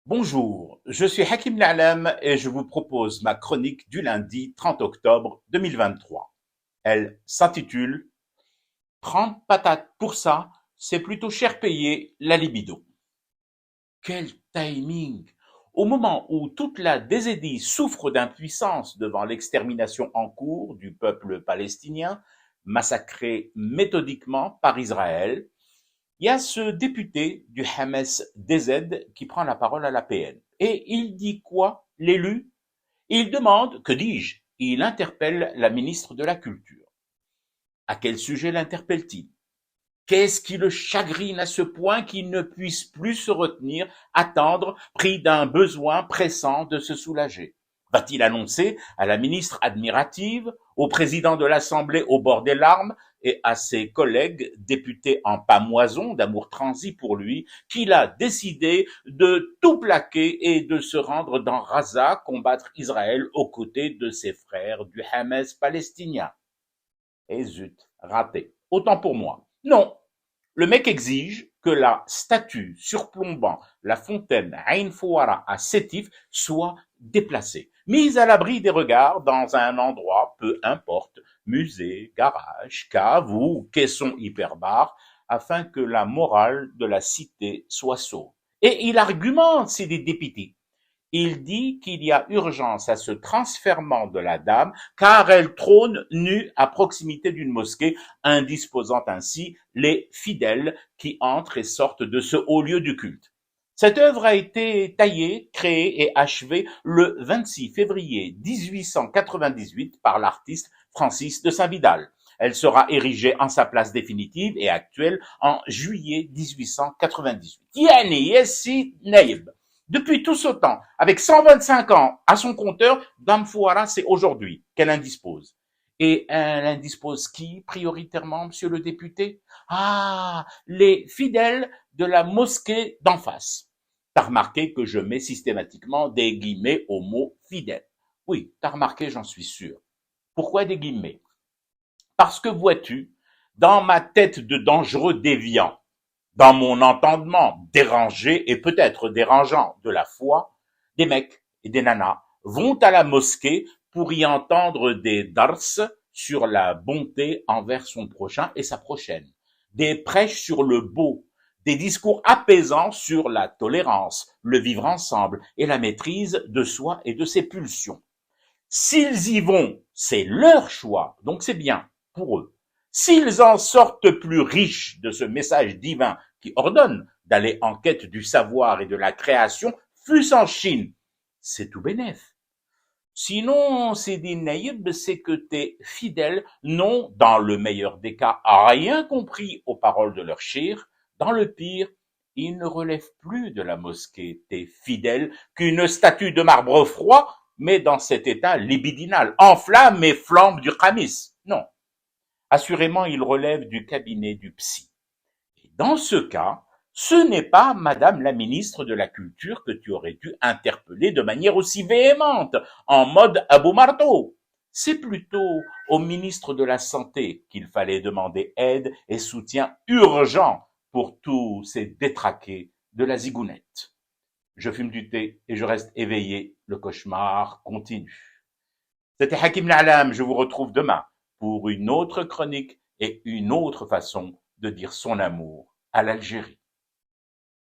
Bonjour, je suis Hakim Na'lam et je vous propose ma chronique du lundi 30 octobre 2023. Elle s'intitule 30 patates pour ça, c'est plutôt cher payé la libido. Quel timing! Au moment où toute la Désédie souffre d'impuissance devant l'extermination en cours du peuple palestinien, massacré méthodiquement par Israël, il y a ce député du Hamas DZ qui prend la parole à l'APN. Et il dit quoi, l'élu? Il demande, que dis-je? Il interpelle la ministre de la Culture. À quel sujet l'interpelle-t-il? Qu'est-ce qui le chagrine à ce point qu'il ne puisse plus se retenir, attendre, pris d'un besoin pressant de se soulager? Va-t-il annoncer à la ministre admirative, au président de l'Assemblée au bord des larmes et à ses collègues députés en pamoison d'amour transi pour lui qu'il a décidé de tout plaquer et de se rendre dans Gaza combattre Israël aux côtés de ses frères du Hamas palestinien? Et zut, raté. Autant pour moi. Non, le mec exige que la statue surplombant la fontaine Ain Fouara à Sétif soit déplacée, mise à l'abri des regards dans un endroit, peu importe, musée, garage, cave ou caisson hyperbare, afin que la morale de la cité soit sauve. Et il argumente, c'est des députés. Il dit qu'il y a urgence à ce transfèrement de la dame, car elle trône nue à proximité d'une mosquée, indisposant ainsi les fidèles qui entrent et sortent de ce haut lieu du culte. Cette œuvre a été taillée, créée et achevée le 26 février 1898 par l'artiste Francis de Saint-Vidal. Elle sera érigée en sa place définitive et actuelle en juillet 1898. Yani Yessi Naïb. Depuis tout ce temps, avec 125 ans à son compteur, Dame Fouara, c'est aujourd'hui qu'elle indispose. Et elle indispose qui prioritairement, monsieur le député? Ah, les fidèles de la mosquée d'en face. T'as remarqué que je mets systématiquement des guillemets au mot fidèle. Oui, t'as remarqué, j'en suis sûr. Pourquoi des guillemets? Parce que vois-tu, dans ma tête de dangereux déviant, dans mon entendement dérangé et peut-être dérangeant de la foi, des mecs et des nanas vont à la mosquée pour y entendre des dars sur la bonté envers son prochain et sa prochaine, des prêches sur le beau, des discours apaisants sur la tolérance, le vivre ensemble et la maîtrise de soi et de ses pulsions. S'ils y vont, c'est leur choix, donc c'est bien pour eux. S'ils en sortent plus riches de ce message divin qui ordonne d'aller en quête du savoir et de la création, fût-ce en Chine, c'est tout bénef. Sinon, c'est dit Naïb, c'est que tes fidèles n'ont, dans le meilleur des cas, rien compris aux paroles de leur chir. Dans le pire, ils ne relèvent plus de la mosquée, tes fidèles, qu'une statue de marbre froid, mais dans cet état libidinal, enflamme et flambe du khamis. Non. Assurément, ils relèvent du cabinet du psy. Et dans ce cas, ce n'est pas Madame la ministre de la Culture que tu aurais dû interpeller de manière aussi véhémente, en mode Abou Marteau. C'est plutôt au ministre de la Santé qu'il fallait demander aide et soutien urgent pour tous ces détraqués de la zigounette. Je fume du thé et je reste éveillé, le cauchemar continue. C'était Hakim Na'lam, je vous retrouve demain pour une autre chronique et une autre façon de dire son amour à l'Algérie.